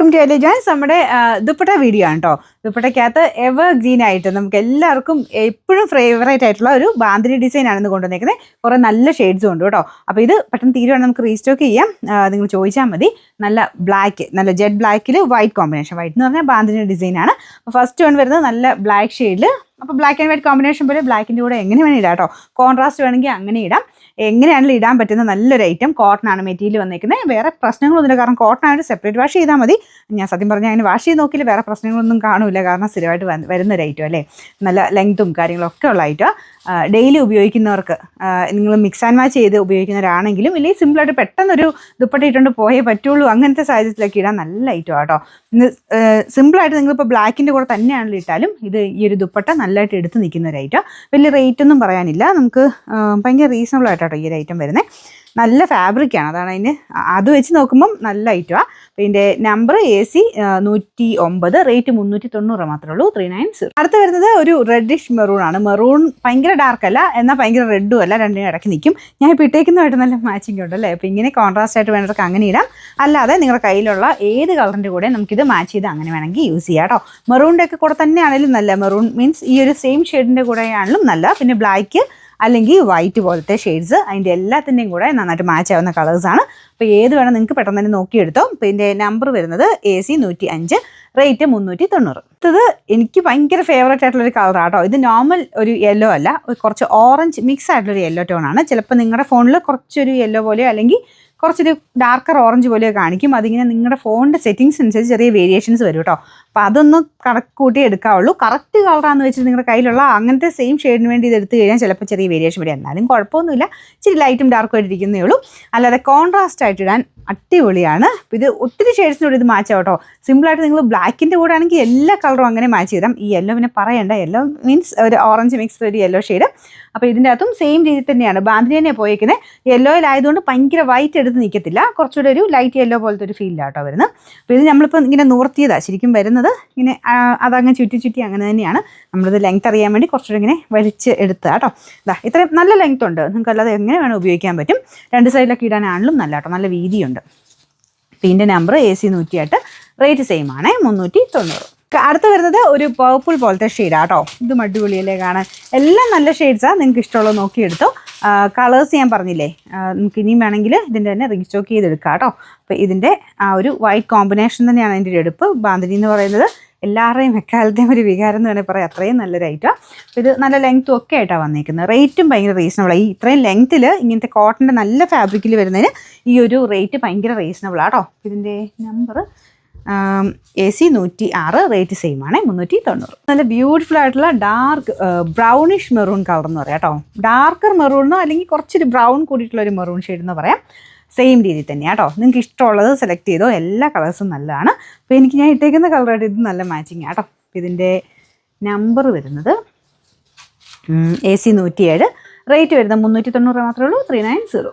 Welcome to എലി ജോയ്സ്. നമ്മുടെ dupatta video ആണ് കേട്ടോ. ദുപ്പട്ടയ്ക്കകത്ത് എവർ ഗ്രീൻ ആയിട്ട് നമുക്ക് എല്ലാവർക്കും എപ്പോഴും ഫേവറേറ്റ് ആയിട്ടുള്ള ഒരു ബാന്തിനി ഡിസൈൻ ആണെന്ന് കൊണ്ടുവന്നേക്കുന്നത്. കുറേ നല്ല ഷെയ്ഡ്സും ഉണ്ട് കേട്ടോ. അപ്പോൾ ഇത് പെട്ടെന്ന് തീരുവാണെങ്കിൽ നമുക്ക് റീസ്റ്റോക്ക് ചെയ്യാം. നിങ്ങൾ ചോദിച്ചാൽ മതി. നല്ല ബ്ലാക്ക്, നല്ല ജെറ്റ് ബ്ലാക്കിൽ വൈറ്റ് കോമ്പിനേഷൻ. വൈറ്റ് എന്ന് പറഞ്ഞാൽ ബാന്തിനി ഡിസൈനാണ്. അപ്പോൾ ഫസ്റ്റ് വൺ വരുന്നത് നല്ല ബ്ലാക്ക് ഷെയ്ഡിൽ. അപ്പോൾ ബ്ലാക്ക് ആൻഡ് വൈറ്റ് കോമ്പിനേഷൻ പോലെ ബ്ലാക്കിൻ്റെ കൂടെ എങ്ങനെ വേണമെങ്കിൽ ഇടാം കേട്ടോ. കോൺട്രാസ്റ്റ് വേണമെങ്കിൽ അങ്ങനെ ഇടാം. എങ്ങനെയാണെങ്കിലും ഇടാൻ പറ്റുന്ന നല്ലൊരു ഐറ്റം. കോട്ടൺ ആണ് മെറ്റീരിയൽ വന്നേക്കുന്നത്. വേറെ പ്രശ്നങ്ങളൊന്നുമില്ല, കാരണം കോട്ടൺ ആയിട്ട് സെപ്പറേറ്റ് വാഷ് ചെയ്താൽ മതി. ഞാൻ സത്യം പറഞ്ഞാൽ അങ്ങനെ വാഷ് ചെയ്ത് നോക്കിയില്ല, വേറെ പ്രശ്നങ്ങളൊന്നും കാണില്ല, കാരണം സ്ഥിരമായിട്ട് വരുന്നൊരു ഐറ്റം അല്ലേ. നല്ല ലെങ്ത്തും കാര്യങ്ങളൊക്കെ ഉള്ള ഐറ്റം. ഡെയിലി ഉപയോഗിക്കുന്നവർക്ക്, നിങ്ങൾ മിക്സ് ആൻഡ് മാച്ച് ചെയ്ത് ഉപയോഗിക്കുന്നവരാണെങ്കിലും ഇല്ലെങ്കിൽ സിമ്പിളായിട്ട് പെട്ടെന്നൊരു ദുപ്പട്ട ഇട്ടുകൊണ്ട് പോയേ പറ്റുള്ളൂ, അങ്ങനത്തെ സാഹചര്യത്തിലൊക്കെ ഇടാൻ നല്ല ഐറ്റം കേട്ടോ. സിമ്പിളായിട്ട് നിങ്ങളിപ്പോൾ ബ്ലാക്കിൻ്റെ കൂടെ തന്നെയാണല്ലോ ഇട്ടാലും ഇത് ഈ ഒരു ദുപ്പട്ട നല്ലതായിട്ട് എടുത്ത് നിൽക്കുന്ന ഒരു ഐറ്റം. വലിയ റേറ്റ് ഒന്നും പറയാനില്ല, നമുക്ക് ഭയങ്കര റീസണബിൾ ആയിട്ടോ ഈ ഒരു ഐറ്റം വരുന്നത്. നല്ല ഫാബ്രിക്കാണ്, അതാണ് അതിന് അത് വെച്ച് നോക്കുമ്പം നല്ല ഐറ്റമാണ്. അപ്പോൾ ഇതിൻ്റെ നമ്പർ AC 109, റേറ്റ് 390 മാത്രമേ ഉള്ളൂ, 390. അടുത്ത് വരുന്നത് ഒരു റെഡിഷ് മെറൂൺ ആണ്. മെറൂൺ ഭയങ്കര ഡാർക്ക് അല്ല, എന്നാൽ ഭയങ്കര റെഡും അല്ല, രണ്ടിനും ഇടയ്ക്ക് നിൽക്കും. ഞാൻ ഇപ്പോൾ ഇട്ടേക്കുന്നതായിട്ട് നല്ല മാച്ചിങ് ഉണ്ടല്ലേ. അപ്പോൾ ഇങ്ങനെ കോൺട്രാസ്റ്റ് ആയിട്ട് വേണ്ടവർക്ക് അങ്ങനെ ഇടാം. അല്ലാതെ നിങ്ങളുടെ കയ്യിലുള്ള ഏത് കളറിൻ്റെ കൂടെ നമുക്കിത് മാച്ച് ചെയ്ത് അങ്ങനെ വേണമെങ്കിൽ യൂസ് ചെയ്യാം കേട്ടോ. മെറൂണിൻ്റെ ഒക്കെ കൂടെ തന്നെയാണെങ്കിലും നല്ല, മെറൂൺ മീൻസ് ഈ ഒരു സെയിം ഷെയ്ഡിൻ്റെ കൂടെ ആണെങ്കിലും നല്ല. പിന്നെ ബ്ലാക്ക് അല്ലെങ്കിൽ വൈറ്റ് പോലത്തെ ഷെയ്ഡ്സ്, അതിൻ്റെ എല്ലാത്തിൻ്റെയും കൂടെ നന്നായിട്ട് മാച്ച് ആവുന്ന കളേഴ്സാണ്. അപ്പോൾ ഏത് വേണം നിങ്ങൾക്ക് പെട്ടെന്ന് തന്നെ നോക്കിയെടുത്തോ. അപ്പോൾ ഇതിൻ്റെ നമ്പർ വരുന്നത് AC 105, റേറ്റ് 390. ഇത് എനിക്ക് ഭയങ്കര ഫേവറേറ്റ് ആയിട്ടുള്ളൊരു കളറാണ് കേട്ടോ. ഇത് നോർമൽ ഒരു യെല്ലോ അല്ല, കുറച്ച് ഓറഞ്ച് മിക്സ് ആയിട്ടുള്ളൊരു യെല്ലോ ടോണാണ്. ചിലപ്പോൾ നിങ്ങളുടെ ഫോണിൽ കുറച്ചൊരു യെല്ലോ പോലെയോ അല്ലെങ്കിൽ കുറച്ചൊരു ഡാർക്കർ ഓറഞ്ച് പോലെയോ കാണിക്കും. അതിങ്ങനെ നിങ്ങളുടെ ഫോണിൻ്റെ സെറ്റിങ്സ് അനുസരിച്ച് ചെറിയ വേരിയേഷൻസ് വരും കേട്ടോ. അപ്പോൾ അതൊന്നും കണക്ക് കൂട്ടി എടുക്കാവുള്ളൂ. കറക്റ്റ് കളറാണെന്ന് വെച്ചിട്ട് നിങ്ങളുടെ കയ്യിലുള്ള അങ്ങനത്തെ സെയിം ഷെയ്ഡിന് വേണ്ടി ഇത് എടുത്തു കഴിഞ്ഞാൽ ചിലപ്പോൾ ചെറിയ വേരിയേഷൻ വരും. എന്നാലും കുഴപ്പമൊന്നുമില്ല, ഇച്ചിരി ലൈറ്റും ഡാർക്കും ആയിട്ട് ഇരിക്കുന്നേ ഉള്ളൂ. അല്ലാതെ കോൺട്രാസ്റ്റ് ആയിട്ട് ഇടാൻ അടിപൊളിയാണ്. ഇത് ഒത്തിരി ഷെയ്ഡ്സിനോട് ഇത് മാച്ച് ആവട്ടോ. സിമ്പിളായിട്ട് നിങ്ങൾ ബ്ലാക്കിൻ്റെ കൂടെ ആണെങ്കിൽ എല്ലാ കളറും അങ്ങനെ മാച്ച് ചെയ്താൽ. ഈ യെല്ലോ പിന്നെ പറയണ്ട, യെല്ലോ മീൻസ് ഒരു ഓറഞ്ച് മിക്സ് ഒരു യെല്ലോ ഷെയ്ഡ്. അപ്പോൾ ഇതിൻ്റെ അകത്തും സെയിം രീതി തന്നെയാണ്. ബാന്തിനി തന്നെ പോയേക്കുന്നത്. യെല്ലോയിലായതുകൊണ്ട് ഭയങ്കര വൈറ്റ് എടുത്ത് നിൽക്കത്തില്ല, കുറച്ചുകൂടെ ഒരു ലൈറ്റ് യെല്ലോ പോലത്തെ ഒരു ഫീലിലാട്ടോ വരുന്നത്. അപ്പോൾ ഇത് നമ്മളിപ്പോൾ ഇങ്ങനെ നൂർത്തിയതാണ് ശരിക്കും വരുന്നത്. ഇങ്ങനെ അതങ്ങ് ചുറ്റി അങ്ങനെ തന്നെയാണ്. നമ്മളിത് ലെങ്ത് അറിയാൻ വേണ്ടി കുറച്ചുകൂടെ ഇങ്ങനെ വലിച്ച് എടുത്താൽ കേട്ടോ. ഇതാ ഇത്രയും നല്ല ലെങ്ത് ഉണ്ട്, നിങ്ങൾക്ക് അല്ലാതെ എങ്ങനെ വേണം ഉപയോഗിക്കാൻ പറ്റും. രണ്ട് സൈഡിലൊക്കെ ഇടാനാണെങ്കിലും നല്ല കേട്ടോ, നല്ല വീതിയുണ്ട്. ഇതിൻ്റെ നമ്പർ AC 108, റേറ്റ് സെയിം ആണ്, 390. അടുത്ത് വരുന്നത് ഒരു പർപ്പിൾ പോലത്തെ ഷെയ്ഡാണ് കേട്ടോ. ഇതും അടിപൊളിയല്ലേ കാണാൻ. എല്ലാം നല്ല ഷെയ്ഡ്സാണ്, നിങ്ങൾക്ക് ഇഷ്ടമുള്ളത് നോക്കിയെടുത്തോ. കളേഴ്സ് ഞാൻ പറഞ്ഞില്ലേ, നമുക്ക് ഇനിയും വേണമെങ്കിൽ ഇതിൻ്റെ തന്നെ റീസ്റ്റോക്ക് ചെയ്തെടുക്കാം കേട്ടോ. അപ്പോൾ ഇതിൻ്റെ ആ ഒരു വൈറ്റ് കോമ്പിനേഷൻ തന്നെയാണ് അതിൻ്റെ ഒരു എടുപ്പ്. ബാന്തിനി എന്ന് പറയുന്നത് എല്ലാവരുടെയും എക്കാലത്തെയും ഒരു വികാരം എന്ന് വേണമെങ്കിൽ പറയാം, അത്രയും നല്ല റേറ്റാണ്. അപ്പോൾ ഇത് നല്ല ലെങ്ത്തും ഒക്കെ ആയിട്ടാണ് വന്നിരിക്കുന്നത്. റേറ്റും ഭയങ്കര റീസണബിളാണ്. ഈ ഇത്രയും ലെങ്ത്തിൽ ഇങ്ങനത്തെ കോട്ടൻ്റെ നല്ല ഫാബ്രിക്കിൽ വരുന്നതിന് ഈ ഒരു റേറ്റ് ഭയങ്കര റീസണബിളാണ് കേട്ടോ. ഇതിൻ്റെ നമ്പർ AC 106, റേറ്റ് സെയിം ആണ്, 390. നല്ല ബ്യൂട്ടിഫുൾ ആയിട്ടുള്ള ഡാർക്ക് ബ്രൗണിഷ് മെറൂൺ കളർ എന്ന് പറയാം കേട്ടോ. ഡാർക്കർ മെറൂണോ അല്ലെങ്കിൽ കുറച്ചൊരു ബ്രൗൺ കൂടിയിട്ടുള്ള ഒരു മെറൂൺ ഷെയ്ഡ് എന്ന് പറയാം. സെയിം രീതി തന്നെയാണ് കേട്ടോ. നിങ്ങൾക്ക് ഇഷ്ടമുള്ളത് സെലക്ട് ചെയ്തോ, എല്ലാ കളേഴ്സും നല്ലതാണ്. അപ്പോൾ എനിക്ക് ഞാൻ ഇട്ടേക്കുന്ന കളറായിട്ട് ഇത് നല്ല മാച്ചിങ് കേട്ടോ. ഇതിൻ്റെ നമ്പർ വരുന്നത് AC 107, റേറ്റ് വരുന്നത് 390 മാത്രമേ ഉള്ളൂ, 390.